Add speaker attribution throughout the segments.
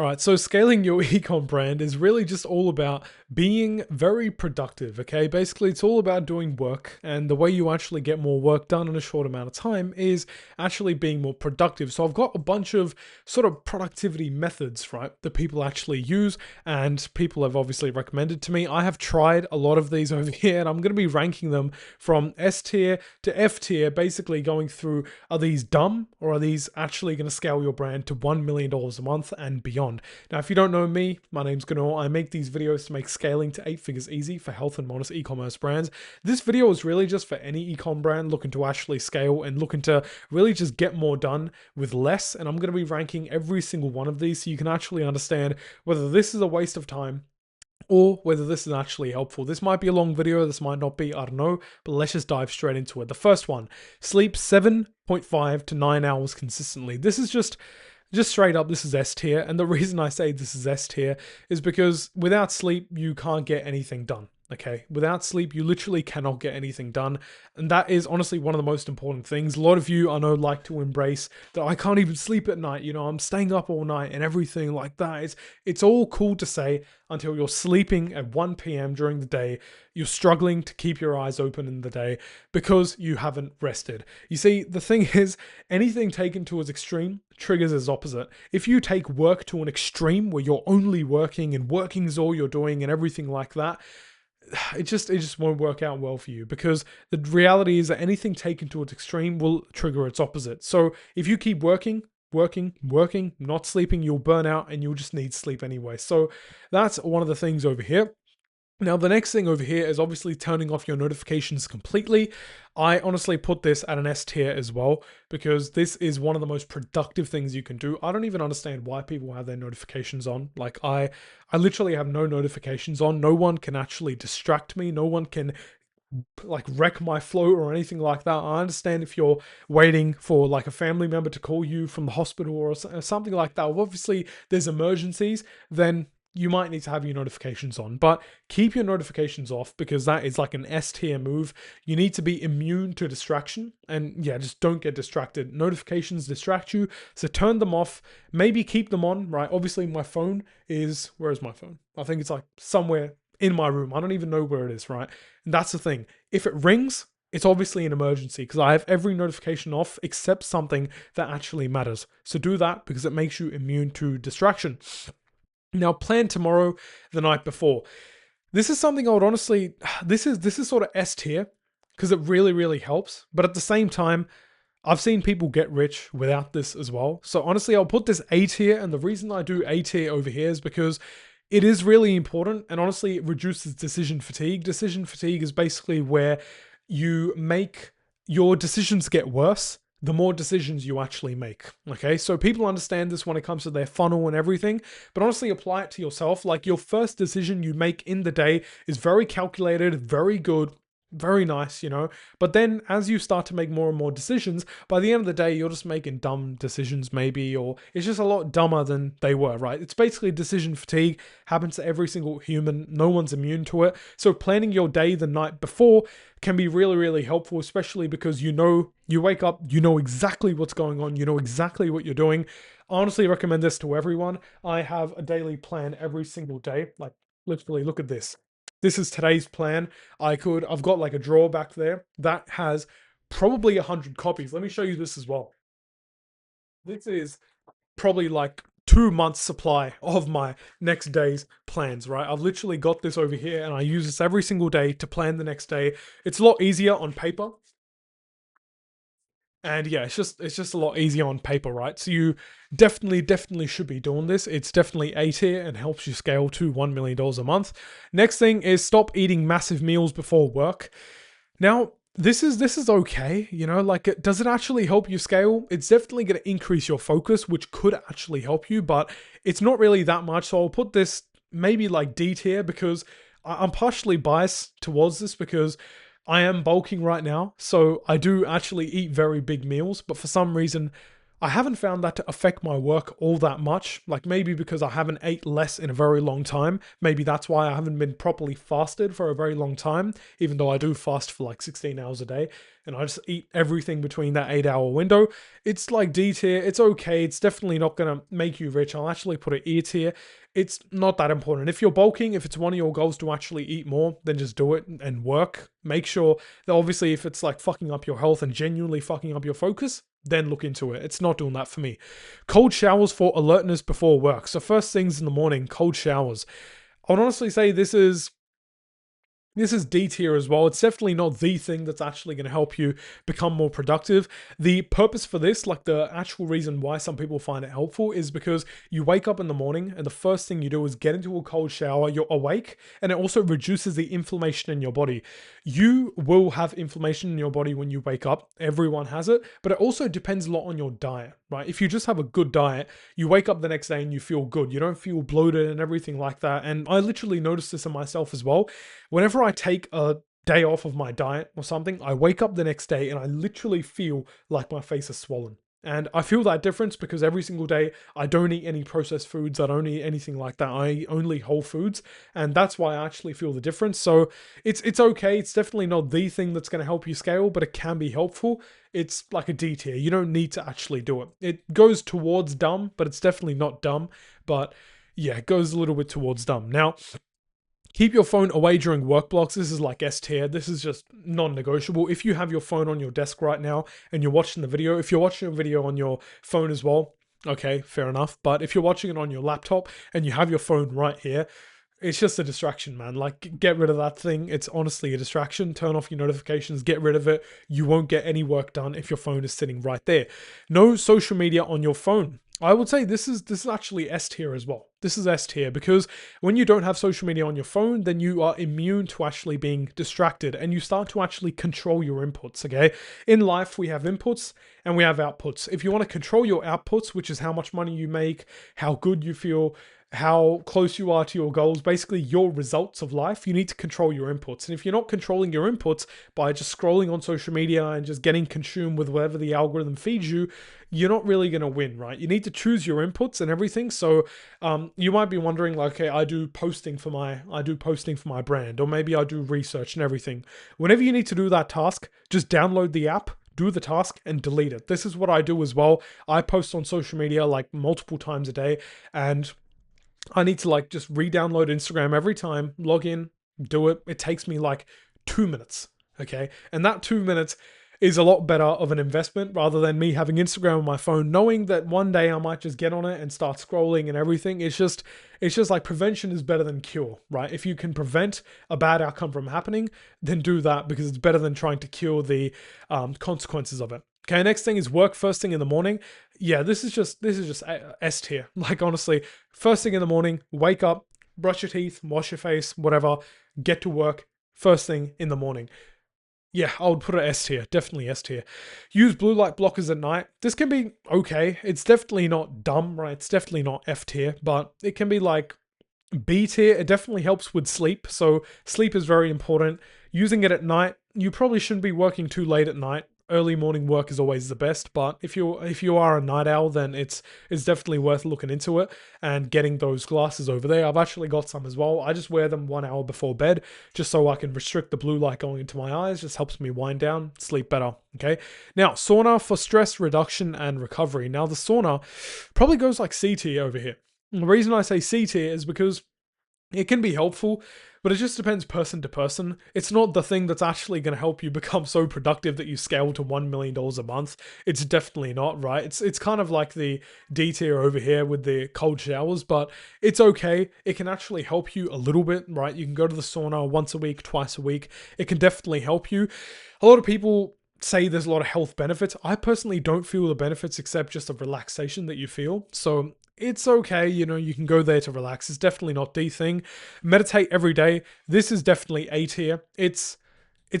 Speaker 1: All right, so scaling your ecom brand is really just all about being very productive, okay? Basically, it's all about doing work, and the way you actually get more work done in a short amount of time is actually being more productive. So I've got a bunch of sort of productivity methods, right, that people actually use, and people have obviously recommended to me. I have tried a lot of these over here, and I'm going to be ranking them from S tier to F tier, basically going through, are these dumb or are these actually going to scale your brand to $1 million a month and beyond? Now, if you don't know me, my name's Gunnar. I make these videos to make scaling to 8 figures easy for health and wellness e-commerce brands. This video is really just for any e-com brand looking to actually scale and looking to really just get more done with less. And I'm going to be ranking every single one of these so you can actually understand whether this is a waste of time or whether this is actually helpful. This might be a long video, this might not be, I don't know, but let's just dive straight into it. The first one, sleep 7.5 to 9 hours consistently. This is just straight up, this is S tier. And the reason I say this is S tier is because without sleep, you can't get anything done. Okay, without sleep, you literally cannot get anything done. And that is honestly one of the most important things. A lot of you, I know, like to embrace that I can't even sleep at night. You know, I'm staying up all night and everything like that. It's all cool to say until you're sleeping at 1 p.m. during the day. You're struggling to keep your eyes open in the day because you haven't rested. You see, the thing is, anything taken to its extreme triggers its opposite. If you take work to an extreme where you're only working and working is all you're doing and everything like that, it just won't work out well for you, because the reality is that anything taken to its extreme will trigger its opposite. So if you keep working, not sleeping, you'll burn out and you'll just need sleep anyway. So that's one of the things over here. Now, the next thing over here is obviously turning off your notifications completely. I honestly put this at an S tier as well, because this is one of the most productive things you can do. I don't even understand why people have their notifications on. Like I literally have no notifications on. No one can actually distract me. No one can like wreck my flow or anything like that. I understand if you're waiting for like a family member to call you from the hospital or something like that. Obviously, there's emergencies, then you might need to have your notifications on, but keep your notifications off, because that is like an S tier move. You need to be immune to distraction, and yeah, just don't get distracted. Notifications distract you, so turn them off. Maybe keep them on, right? Obviously, my phone is, where is my phone? I think it's like somewhere in my room. I don't even know where it is, right? And that's the thing. If it rings, it's obviously an emergency, because I have every notification off except something that actually matters. So do that, because it makes you immune to distraction. Now, plan tomorrow the night before. This is something I would honestly, this is sort of S tier, because it really helps. But at the same time, I've seen people get rich without this as well. So honestly, I'll put this A tier. And the reason I do A tier over here is because it is really important. And honestly, it reduces decision fatigue. Decision fatigue is basically where you make your decisions get worse the more decisions you actually make. Okay, so people understand this when it comes to their funnel and everything, but honestly apply it to yourself. Like, your first decision you make in the day is very calculated, very good, very nice, you know, but then as you start to make more and more decisions, by the end of the day, you're just making dumb decisions maybe, or it's just a lot dumber than they were, right? It's basically decision fatigue, happens to every single human. No one's immune to it. So planning your day the night before can be really helpful, especially because, you know, you wake up, you know exactly what's going on, you know exactly what you're doing. I honestly recommend this to everyone. I have a daily plan every single day. Like, literally, look at this. This is today's plan. I've got like a drawer back there that has probably 100 copies. Let me show you this as well. This is probably like 2 months supply of my next day's plans, right? I've literally got this over here and I use this every single day to plan the next day. It's a lot easier on paper. And yeah, it's just a lot easier on paper, right? So you definitely should be doing this. It's definitely A tier and helps you scale to $1 million a month. Next thing is stop eating massive meals before work. Now, this is okay, you know, like, does it actually help you scale? It's definitely going to increase your focus, which could actually help you, but it's not really that much. So I'll put this maybe like D tier, because I'm partially biased towards this because I am bulking right now, so I do actually eat very big meals, but for some reason, I haven't found that to affect my work all that much. Like maybe because I haven't ate less in a very long time. Maybe that's why I haven't been properly fasted for a very long time, even though I do fast for like 16 hours a day and I just eat everything between that 8 hour window. It's like D tier. It's okay. It's definitely not going to make you rich. I'll actually put it E tier. It's not that important. If you're bulking, if it's one of your goals to actually eat more, then just do it and work. Make sure that obviously if it's like fucking up your health and genuinely fucking up your focus, then look into it. It's not doing that for me. Cold showers for alertness before work. So first things in the morning, cold showers. I would honestly say this is D tier as well. It's definitely not the thing that's actually going to help you become more productive. The purpose for this, like the actual reason why some people find it helpful, is because you wake up in the morning and the first thing you do is get into a cold shower. You're awake and it also reduces the inflammation in your body. You will have inflammation in your body when you wake up. Everyone has it, but it also depends a lot on your diet, right? If you just have a good diet, you wake up the next day and you feel good. You don't feel bloated and everything like that. And I literally noticed this in myself as well. Whenever I take a day off of my diet or something, I wake up the next day and I literally feel like my face is swollen. And I feel that difference because every single day I don't eat any processed foods. I don't eat anything like that. I eat only whole foods. And that's why I actually feel the difference. So it's okay. It's definitely not the thing that's going to help you scale, but it can be helpful. It's like a D tier. You don't need to actually do it. It goes towards dumb, but it's definitely not dumb. But yeah, it goes a little bit towards dumb. Now, keep your phone away during work blocks. This is like S tier. This is just non-negotiable. If you have your phone on your desk right now and you're watching the video, if you're watching a video on your phone as well, okay, fair enough. But if you're watching it on your laptop and you have your phone right here, it's just a distraction, man. Like, get rid of that thing. It's honestly a distraction. Turn off your notifications, get rid of it. You won't get any work done if your phone is sitting right there. No social media on your phone. I would say this is actually S tier as well. This is S tier because when you don't have social media on your phone, then you are immune to actually being distracted and you start to actually control your inputs, okay? In life, we have inputs and we have outputs. If you want to control your outputs, which is how much money you make, how good you feel, how close you are to your goals, basically your results of life, you need to control your inputs. And if you're not controlling your inputs by just scrolling on social media and just getting consumed with whatever the algorithm feeds you, you're not really going to win, right? You need to choose your inputs and everything. So you might be wondering like, okay, I do posting for my brand, or maybe I do research and everything. Whenever you need to do that task, just download the app, do the task and delete it. This is what I do as well. I post on social media like multiple times a day, and I need to like just re-download Instagram every time, log in, do it. It takes me like 2 minutes, okay? And that 2 minutes is a lot better of an investment rather than me having Instagram on my phone, knowing that one day I might just get on it and start scrolling and everything. It's just like prevention is better than cure, right? If you can prevent a bad outcome from happening, then do that because it's better than trying to cure the consequences of it. Okay, next thing is work first thing in the morning. Yeah, this is just S tier. Like honestly, first thing in the morning, wake up, brush your teeth, wash your face, whatever, get to work first thing in the morning. Yeah, I would put it S tier, definitely S tier. Use blue light blockers at night. This can be okay. It's definitely not dumb, right? It's definitely not F tier, but it can be like B tier. It definitely helps with sleep. So sleep is very important. Using it at night, you probably shouldn't be working too late at night. Early morning work is always the best, but if you are a night owl, then it's definitely worth looking into it and getting those glasses over there. I've actually got some as well. I just wear them 1 hour before bed just so I can restrict the blue light going into my eyes. Just helps me wind down, sleep better. Okay. Now, sauna for stress reduction and recovery. Now, the sauna probably goes like C tier over here. And the reason I say C tier is because it can be helpful, but it just depends person to person. It's not the thing that's actually going to help you become so productive that you scale to $1 million a month. It's definitely not, right? It's kind of like the D tier over here with the cold showers, but it's okay. It can actually help you a little bit, right? You can go to the sauna once a week, twice a week. It can definitely help you. A lot of people say there's a lot of health benefits. I personally don't feel the benefits except just the relaxation that you feel. So it's okay, you know, you can go there to relax. It's definitely not D thing. Meditate every day. This is definitely A tier. It's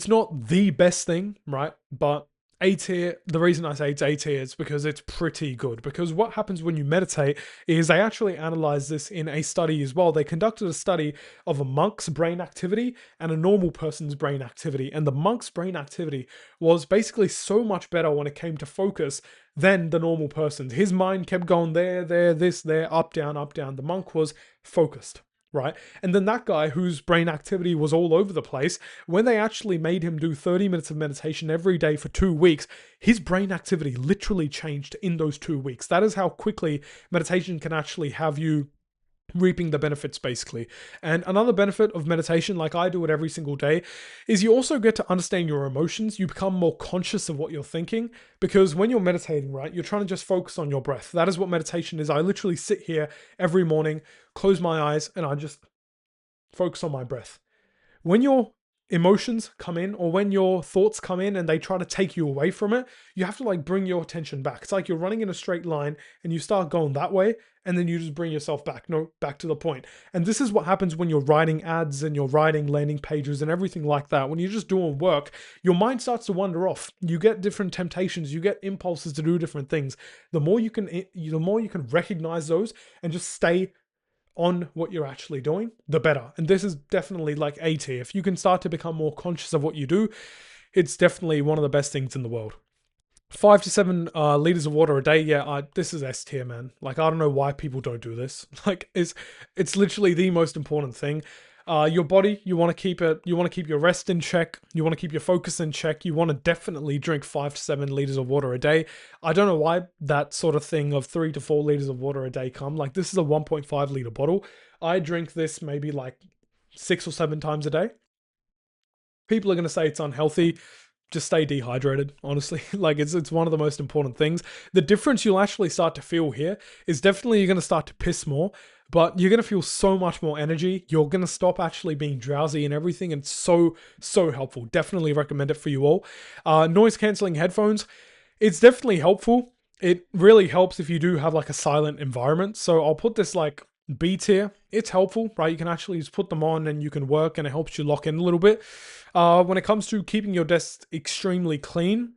Speaker 1: not the best thing, right? But A tier, the reason I say it's A tier is because it's pretty good. Because what happens when you meditate is they actually analyze this in a study as well. They conducted a study of a monk's brain activity and a normal person's brain activity. And the monk's brain activity was basically so much better when it came to focus than the normal person. His mind kept going there, this, there, up, down, up, down. The monk was focused, right? And then that guy whose brain activity was all over the place, when they actually made him do 30 minutes of meditation every day for 2 weeks, his brain activity literally changed in those 2 weeks. That is how quickly meditation can actually have you reaping the benefits, basically. And another benefit of meditation, like I do it every single day, is you also get to understand your emotions. You become more conscious of what you're thinking, because when you're meditating, right, you're trying to just focus on your breath. That is what meditation is. I literally sit here every morning, close my eyes, and I just focus on my breath. When your emotions come in, or when your thoughts come in and they try to take you away from it, you have to like bring your attention back. It's like you're running in a straight line and you start going that way, and then you just bring yourself back, back to the point. And this is what happens when you're writing ads and you're writing landing pages and everything like that. When you're just doing work, your mind starts to wander off. You get different temptations, you get impulses to do different things. The more you can recognize those and just stay on what you're actually doing, the better. And this is definitely like A tier. If you can start to become more conscious of what you do, it's definitely one of the best things in the world. 5 to 7 liters of water a day. Yeah, this is S tier, man. Like, I don't know why people don't do this. Like, it's literally the most important thing. Your body, you want to keep your rest in check. You want to keep your focus in check. You want to definitely drink 5 to 7 liters of water a day. I don't know why that sort of thing of 3 to 4 liters of water a day come. Like, this is a 1.5 liter bottle. I drink this maybe like 6 or 7 times a day. People are going to say it's unhealthy. Just stay dehydrated, honestly. Like, it's one of the most important things. The difference you'll actually start to feel here is definitely you're going to start to piss more, but you're going to feel so much more energy. You're going to stop actually being drowsy and everything. And it's so helpful. Definitely recommend it for you all. Noise cancelling headphones. It's definitely helpful. It really helps if you do have like a silent environment. So I'll put this like B tier. It's helpful, right? You can actually just put them on and you can work, and it helps you lock in a little bit. When it comes to keeping your desk extremely clean,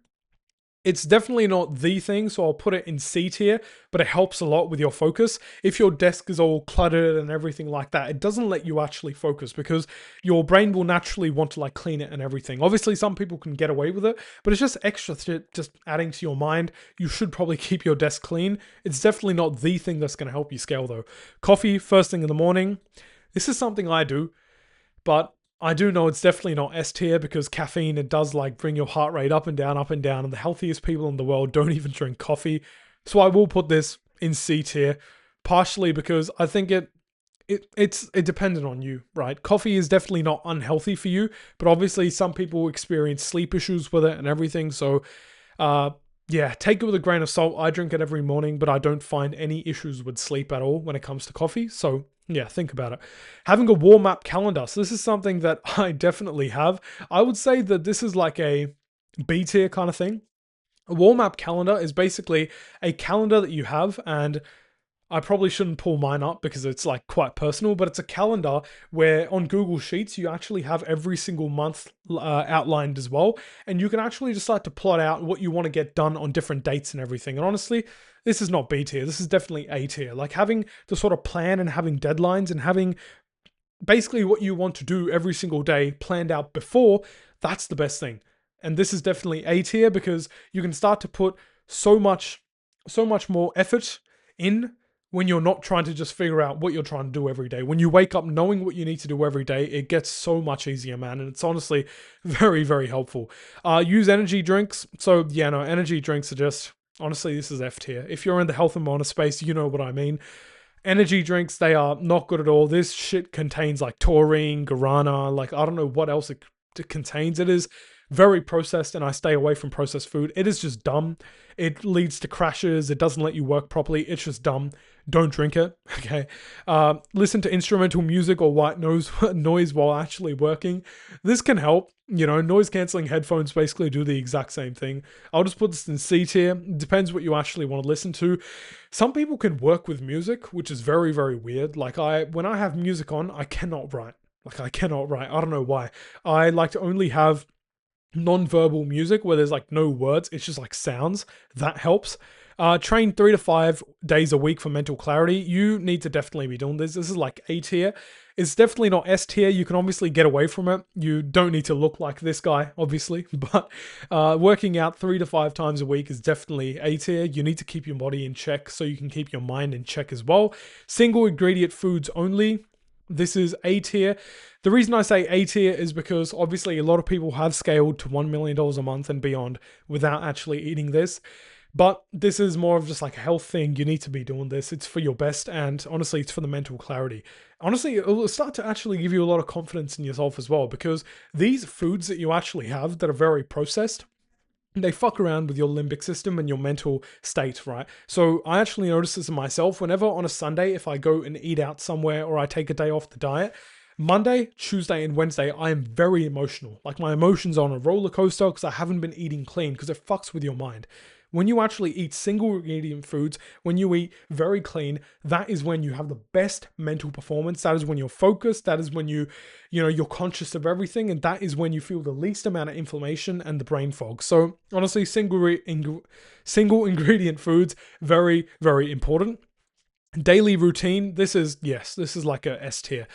Speaker 1: it's definitely not the thing, so I'll put it in C tier, but it helps a lot with your focus. If your desk is all cluttered and everything like that, it doesn't let you actually focus, because your brain will naturally want to like clean it and everything. Obviously, some people can get away with it, but it's just extra shit just adding to your mind. You should probably keep your desk clean. It's definitely not the thing that's going to help you scale though. Coffee first thing in the morning. This is something I do, but I do know it's definitely not S tier, because caffeine, it does like bring your heart rate up and down, and the healthiest people in the world don't even drink coffee. So I will put this in C tier, partially because I think it's dependent on you, right? Coffee is definitely not unhealthy for you, but obviously some people experience sleep issues with it and everything. So yeah, take it with a grain of salt. I drink it every morning, but I don't find any issues with sleep at all when it comes to coffee. So yeah, think about it. Having a warm up calendar. So this is something that I definitely have. I would say that this is like a B tier kind of thing. A warm up calendar is basically a calendar that you have, and I probably shouldn't pull mine up because it's like quite personal, but it's a calendar where on Google Sheets, you actually have every single month outlined as well. And you can actually just start to plot out what you want to get done on different dates and everything. And honestly, this is not B tier. This is definitely A tier. Like, having the sort of plan and having deadlines and having basically what you want to do every single day planned out before, that's the best thing. And this is definitely A tier, because you can start to put so much more effort in when you're not trying to just figure out what you're trying to do every day. When you wake up knowing what you need to do every day, it gets so much easier, man. And it's honestly very, very helpful. Use energy drinks. So yeah, no, energy drinks are just, honestly, this is F tier. If you're in the health and wellness space, you know what I mean. Energy drinks, they are not good at all. This shit contains like taurine, guarana, like I don't know what else it contains. It is very processed, and I stay away from processed food. It is just dumb. It leads to crashes. It doesn't let you work properly. It's just dumb. Don't drink it, okay? Listen to instrumental music or white noise while actually working. This can help. You know, noise cancelling headphones basically do the exact same thing. I'll just put this in C tier. It depends what you actually want to listen to. Some people can work with music, which is very, very weird. Like, when I have music on, I cannot write. Like, I cannot write. I don't know why. I like to only have non-verbal music where there's like no words. It's just like sounds. That helps. Train 3 to 5 days a week for mental clarity. You need to definitely be doing this. This is like A tier. It's definitely not S tier. You can obviously get away from it. You don't need to look like this guy, obviously, but working out 3 to 5 times a week is definitely A tier. You need to keep your body in check so you can keep your mind in check as well. Single ingredient foods only. This is A tier. The reason I say A tier is because obviously a lot of people have scaled to $1 million a month and beyond without actually eating this. But this is more of just like a health thing. You need to be doing this. It's for your best. And honestly, it's for the mental clarity. Honestly, it will start to actually give you a lot of confidence in yourself as well, because these foods that you actually have that are very processed, they fuck around with your limbic system and your mental state, right? So I actually notice this in myself. Whenever on a Sunday, if I go and eat out somewhere or I take a day off the diet, Monday, Tuesday, and Wednesday, I am very emotional. Like my emotions are on a roller coaster because I haven't been eating clean, because it fucks with your mind. When you actually eat single ingredient foods, when you eat very clean, that is when you have the best mental performance. That is when you're focused. That is when you're conscious of everything. And that is when you feel the least amount of inflammation and the brain fog. So honestly, single ingredient foods, very, very important. Daily routine. This is like a S tier.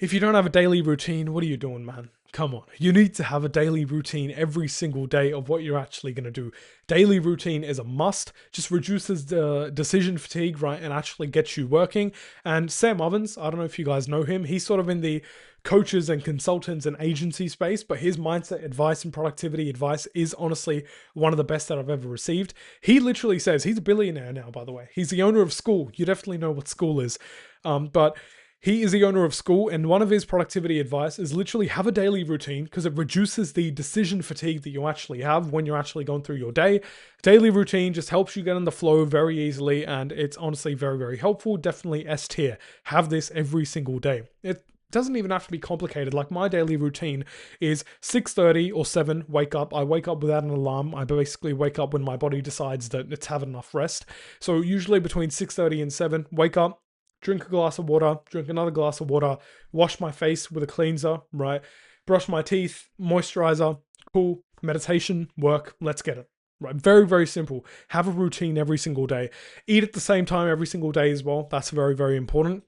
Speaker 1: If you don't have a daily routine, what are you doing, man? Come on. You need to have a daily routine every single day of what you're actually going to do. Daily routine is a must. Just reduces the decision fatigue, right? And actually gets you working. And Sam Ovens, I don't know if you guys know him. He's sort of in the coaches and consultants and agency space, but his mindset advice and productivity advice is honestly one of the best that I've ever received. He literally says, he's a billionaire now, by the way. He's the owner of School. You definitely know what School is. But he is the owner of School, and one of his productivity advice is literally have a daily routine, because it reduces the decision fatigue that you actually have when you're actually going through your day. Daily routine just helps you get in the flow very easily, and it's honestly very, very helpful. Definitely S tier. Have this every single day. It doesn't even have to be complicated. Like my daily routine is 6:30 or 7, wake up. I wake up without an alarm. I basically wake up when my body decides that it's had enough rest. So usually between 6:30 and 7, wake up, drink a glass of water, drink another glass of water, wash my face with a cleanser, right? Brush my teeth, moisturizer, cool, meditation, work, let's get it. Right, very, very simple. Have a routine every single day. Eat at the same time every single day as well. That's very, very important.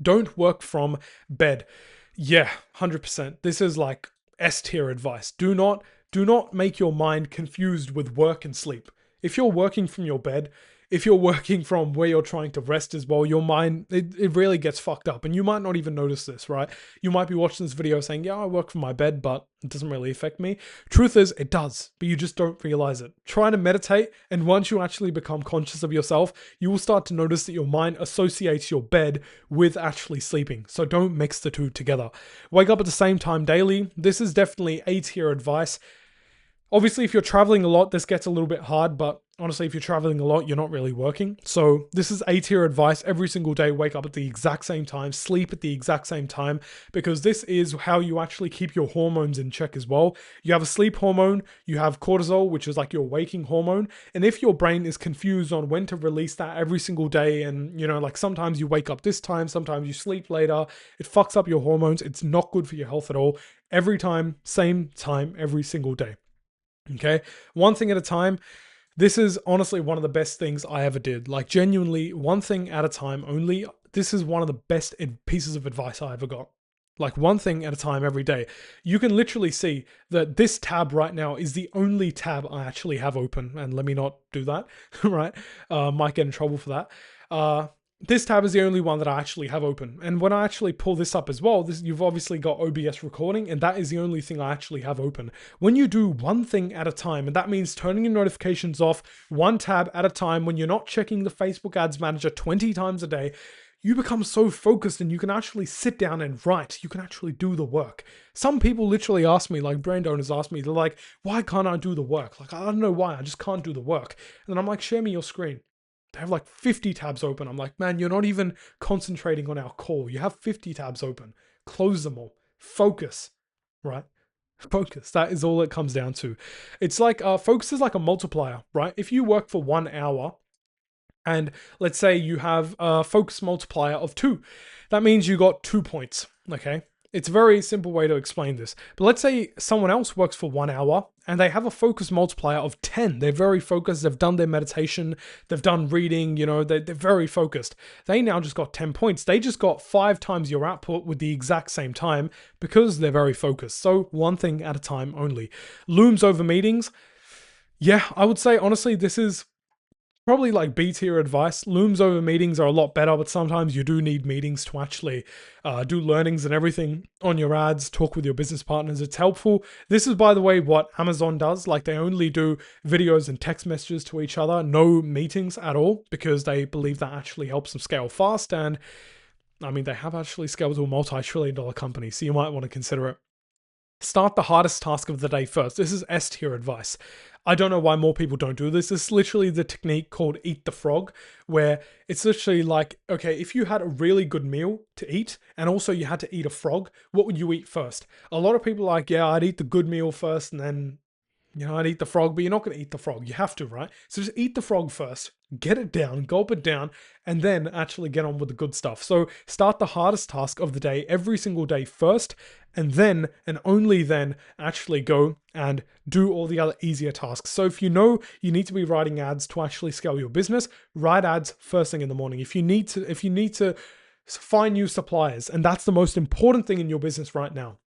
Speaker 1: Don't work from bed. Yeah, 100%. This is like S tier advice. Do not make your mind confused with work and sleep. If you're working from your bed, if you're working from where you're trying to rest as well, your mind, it really gets fucked up. And you might not even notice this, right? You might be watching this video saying, yeah, I work from my bed, but it doesn't really affect me. Truth is, it does, but you just don't realize it. Try to meditate, and once you actually become conscious of yourself, you will start to notice that your mind associates your bed with actually sleeping. So don't mix the two together. Wake up at the same time daily. This is definitely A tier advice. Obviously, if you're traveling a lot, this gets a little bit hard, but honestly, if you're traveling a lot, you're not really working. So this is A tier advice. Every single day, wake up at the exact same time, sleep at the exact same time, because this is how you actually keep your hormones in check as well. You have a sleep hormone, you have cortisol, which is like your waking hormone. And if your brain is confused on when to release that every single day, and like sometimes you wake up this time, sometimes you sleep later, it fucks up your hormones. It's not good for your health at all. Every time, same time, every single day. Okay, one thing at a time. This is honestly one of the best things I ever did. Like genuinely, one thing at a time only. This is one of the best pieces of advice I ever got. Like one thing at a time every day. You can literally see that this tab right now is the only tab I actually have open. And let me not do that, right? Might get in trouble for that. This tab is the only one that I actually have open. And when I actually pull this up as well, you've obviously got OBS recording, and that is the only thing I actually have open. When you do one thing at a time, and that means turning your notifications off one tab at a time, when you're not checking the Facebook Ads Manager 20 times a day, you become so focused and you can actually sit down and write. You can actually do the work. Some people literally ask me, like brand owners ask me, they're like, why can't I do the work? Like, I don't know why, I just can't do the work. And then I'm like, share me your screen. They have like 50 tabs open. I'm like, man, you're not even concentrating on our call. You have 50 tabs open. Close them all. Focus, right? Focus. That is all it comes down to. It's like, focus is like a multiplier, right? If you work for 1 hour and let's say you have a focus multiplier of 2, that means you got 2 points, okay? It's a very simple way to explain this. But let's say someone else works for 1 hour and they have a focus multiplier of 10. They're very focused. They've done their meditation. They've done reading. They're very focused. They now just got 10 points. They just got 5 times your output with the exact same time because they're very focused. So one thing at a time only. Looms over meetings. Yeah, I would say honestly, this is probably like B tier advice. Looms over meetings are a lot better, but sometimes you do need meetings to actually do learnings and everything on your ads, talk with your business partners. It's helpful. This is, by the way, what Amazon does. Like they only do videos and text messages to each other, no meetings at all, because they believe that actually helps them scale fast. And I mean, they have actually scaled to a multi-trillion-dollar company, so you might want to consider it. Start the hardest task of the day first. This is S tier advice. I don't know why more people don't do this. This is literally the technique called eat the frog, where it's literally like, okay, if you had a really good meal to eat and also you had to eat a frog, what would you eat first? A lot of people are like, yeah, I'd eat the good meal first and then I'd eat the frog, but you're not going to eat the frog. You have to, right? So just eat the frog first, get it down, gulp it down, and then actually get on with the good stuff. So start the hardest task of the day every single day first, and then, and only then, actually go and do all the other easier tasks. So if you know you need to be writing ads to actually scale your business, write ads first thing in the morning. If you need to find new suppliers, and that's the most important thing in your business right now.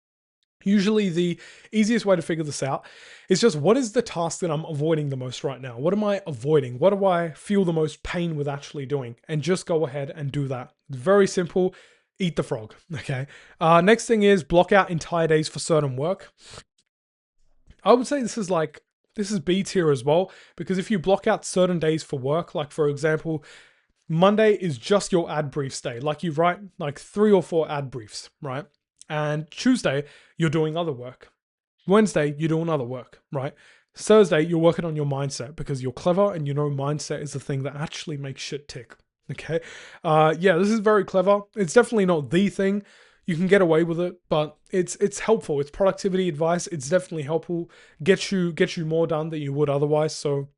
Speaker 1: Usually the easiest way to figure this out is just what is the task that I'm avoiding the most right now? What am I avoiding? What do I feel the most pain with actually doing? And just go ahead and do that. Very simple. Eat the frog. Okay. Next thing is block out entire days for certain work. I would say this is B tier as well, because if you block out certain days for work, like for example, Monday is just your ad briefs day. Like you write like 3 or 4 ad briefs, right? And Tuesday, you're doing other work. Wednesday, you're doing other work, right? Thursday, you're working on your mindset because you're clever and you know mindset is the thing that actually makes shit tick. Okay. Yeah, this is very clever. It's definitely not the thing. You can get away with it, but it's helpful. It's productivity advice. It's definitely helpful. Get you more done than you would otherwise. So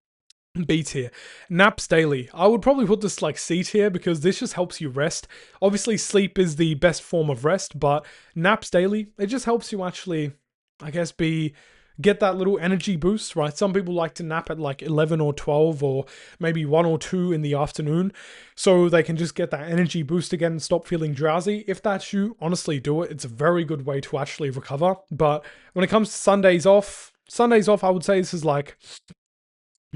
Speaker 1: B tier. Naps daily. I would probably put this like C tier because this just helps you rest. Obviously, sleep is the best form of rest, but naps daily, it just helps you actually, I guess, get that little energy boost, right? Some people like to nap at like 11 or 12 or maybe 1 or 2 in the afternoon so they can just get that energy boost again and stop feeling drowsy. If that's you, honestly do it. It's a very good way to actually recover. But when it comes to Sundays off, I would say this is like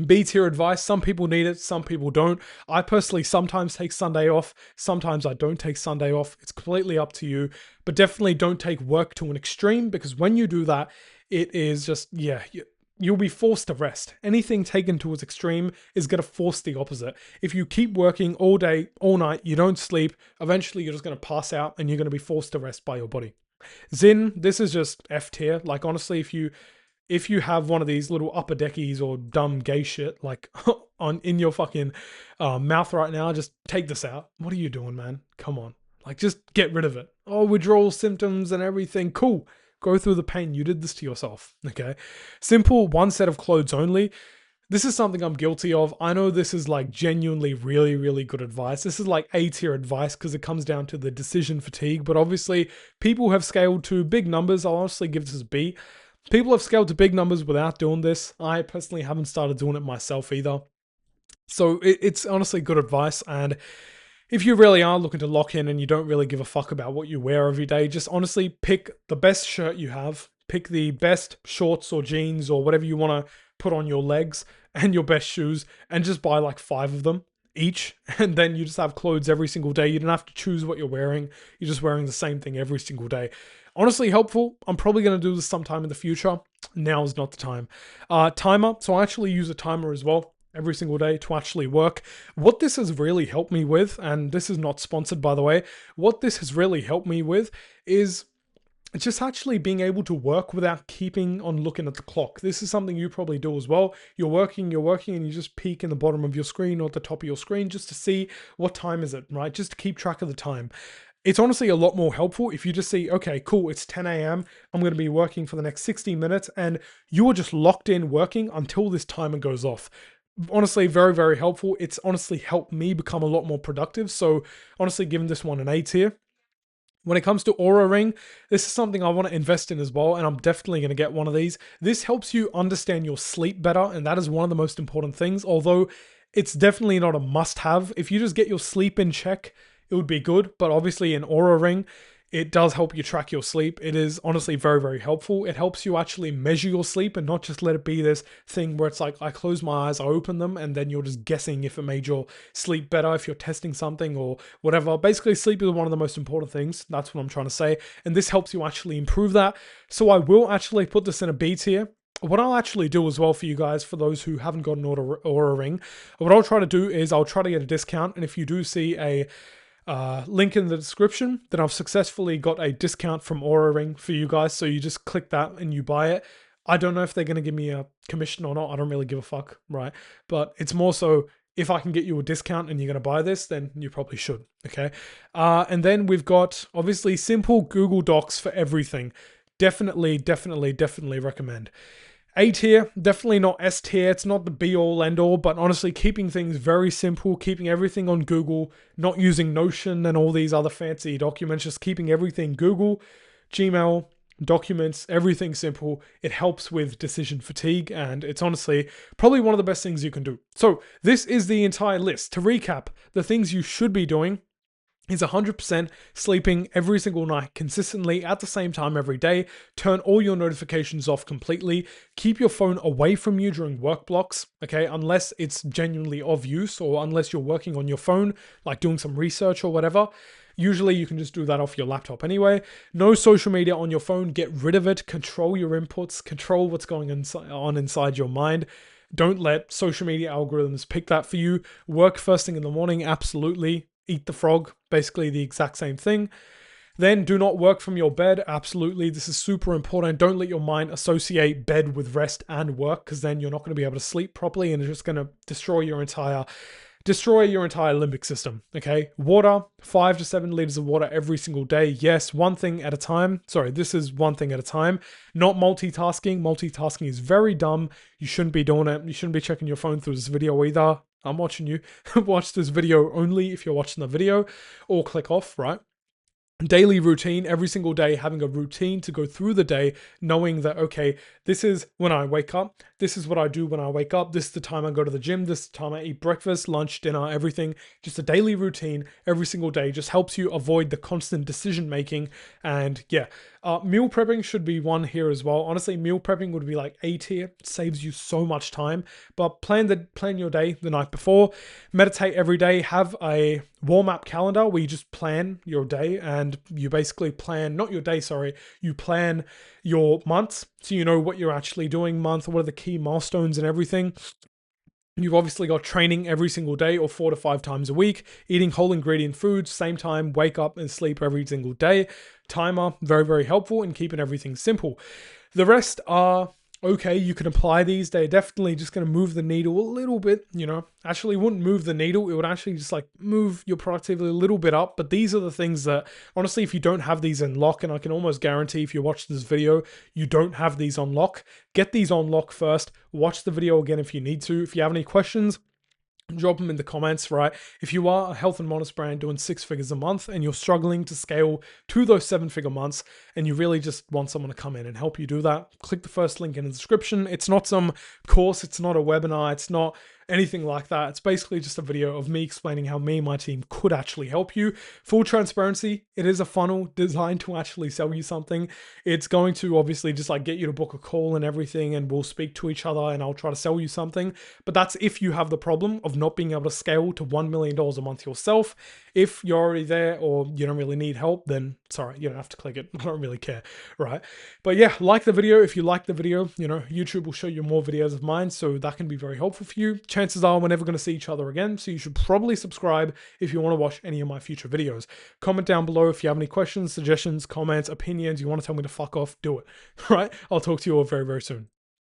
Speaker 1: B tier advice. Some people need it, some people don't. I personally sometimes take Sunday off. Sometimes I don't take Sunday off. It's completely up to you. But definitely don't take work to an extreme, because when you do that, it is just, yeah, you'll be forced to rest. Anything taken to its extreme is going to force the opposite. If you keep working all day, all night, you don't sleep, eventually you're just going to pass out and you're going to be forced to rest by your body. Zin, this is just F tier. Like honestly, if you have one of these little upper deckies or dumb gay shit like in your fucking mouth right now, just take this out. What are you doing, man? Come on. Like, just get rid of it. Oh, withdrawal symptoms and everything. Cool. Go through the pain. You did this to yourself. Okay. Simple, one set of clothes only. This is something I'm guilty of. I know this is like genuinely really, really good advice. This is like A tier advice because it comes down to the decision fatigue. But obviously, people have scaled to big numbers. I'll honestly give this a B. People have scaled to big numbers without doing this. I personally haven't started doing it myself either. So it's honestly good advice. And if you really are looking to lock in and you don't really give a fuck about what you wear every day, just honestly pick the best shirt you have. Pick the best shorts or jeans or whatever you want to put on your legs and your best shoes, and just buy like 5 of them each. And then you just have clothes every single day. You don't have to choose what you're wearing. You're just wearing the same thing every single day. Honestly helpful. I'm probably going to do this sometime in the future. Now is not the time. Timer. So I actually use a timer as well every single day to actually work. What this has really helped me with, and this is not sponsored by the way, what this has really helped me with is just actually being able to work without keeping on looking at the clock. This is something you probably do as well. You're working, and you just peek in the bottom of your screen or at the top of your screen just to see what time is it, right? Just to keep track of the time. It's honestly a lot more helpful if you just see, okay, cool, it's 10 a.m. I'm going to be working for the next 60 minutes and you are just locked in working until this timer goes off. Honestly, very, very helpful. It's honestly helped me become a lot more productive. So honestly, giving this one an A tier. When it comes to Aura Ring, this is something I want to invest in as well, and I'm definitely going to get one of these. This helps you understand your sleep better, and that is one of the most important things, although it's definitely not a must-have. If you just get your sleep in check, it would be good, but obviously an Aura Ring, it does help you track your sleep. It is honestly very, very helpful. It helps you actually measure your sleep and not just let it be this thing where it's like, I close my eyes, I open them, and then you're just guessing if it made your sleep better, if you're testing something or whatever. Basically, sleep is one of the most important things. That's what I'm trying to say. And this helps you actually improve that. So I will actually put this in a B tier. What I'll actually do as well for you guys, for those who haven't got an Aura Ring, what I'll try to do is I'll try to get a discount. And if you do see a link in the description, then I've successfully got a discount from Aura Ring for you guys. So you just click that and you buy it. I don't know if they're going to give me a commission or not. I don't really give a fuck, right? But it's more so, if I can get you a discount and you're going to buy this, then you probably should, okay? And then we've got, obviously, simple Google Docs for everything. Definitely recommend. A tier, definitely not S tier. It's not the be all end all, but honestly, keeping things very simple, keeping everything on Google, not using Notion and all these other fancy documents, just keeping everything Google, Gmail, documents, everything simple. It helps with decision fatigue, and it's honestly probably one of the best things you can do. So this is the entire list. To recap, the things you should be doing is 100% sleeping every single night consistently at the same time every day. Turn all your notifications off completely. Keep your phone away from you during work blocks, okay? Unless it's genuinely of use, or unless you're working on your phone, like doing some research or whatever. Usually you can just do that off your laptop anyway. No social media on your phone. Get rid of it. Control your inputs. Control what's going on inside your mind. Don't let social media algorithms pick that for you. Work first thing in the morning, absolutely. Eat the frog, basically the exact same thing. Then do not work from your bed, absolutely. This is super important. Don't let your mind associate bed with rest and work, because then you're not going to be able to sleep properly, and it's just going to destroy your entire limbic system, okay? Water, 5 to 7 liters of water every single day. Yes, one thing at a time. Sorry, this is one thing at a time. Not multitasking. Multitasking is very dumb. You shouldn't be doing it. You shouldn't be checking your phone through this video either. I'm watching you. Watch this video only if you're watching the video, or click off, right? Daily routine, every single day, having a routine to go through the day, knowing that, okay, this is when I wake up, this is what I do when I wake up, this is the time I go to the gym, this is the time I eat breakfast, lunch, dinner, everything. Just a daily routine every single day just helps you avoid the constant decision making. And yeah, meal prepping should be one here as well. Honestly, meal prepping would be like A tier. It saves you so much time. But plan your day the night before. Meditate every day. Have a warm-up calendar where you just plan your day, and you basically plan, not your day, sorry, you plan your months, so you know what you're actually doing month, what are the key milestones and everything. You've obviously got training every single day, or 4 to 5 times a week, eating whole ingredient foods, same time, wake up and sleep every single day. Timer, very helpful in keeping everything simple. The rest are okay, you can apply these. They're definitely just going to move the needle a little bit, you know. Actually, it wouldn't move the needle. It would actually just like move your productivity a little bit up. But these are the things that, honestly, if you don't have these in lock, and I can almost guarantee if you watch this video, you don't have these on lock, get these on lock first. Watch the video again if you need to. If you have any questions, drop them in the comments, right? If you are a health and wellness brand doing 6 figures a month and you're struggling to scale to those 7-figure months, and you really just want someone to come in and help you do that, click the first link in the description. It's not some course, it's not a webinar, it's not anything like that. It's basically just a video of me explaining how me and my team could actually help you. Full transparency, it is a funnel designed to actually sell you something. It's going to obviously just like get you to book a call and everything, and we'll speak to each other and I'll try to sell you something. But that's if you have the problem of not being able to scale to $1 million a month yourself. If you're already there or you don't really need help, then sorry, you don't have to click it. I don't really care, right? But yeah, like the video. If you like the video, you know, YouTube will show you more videos of mine, so that can be very helpful for you. Chances are we're never going to see each other again, so you should probably subscribe if you want to watch any of my future videos. Comment down below if you have any questions, suggestions, comments, opinions, you want to tell me to fuck off, do it, right? I'll talk to you all very soon.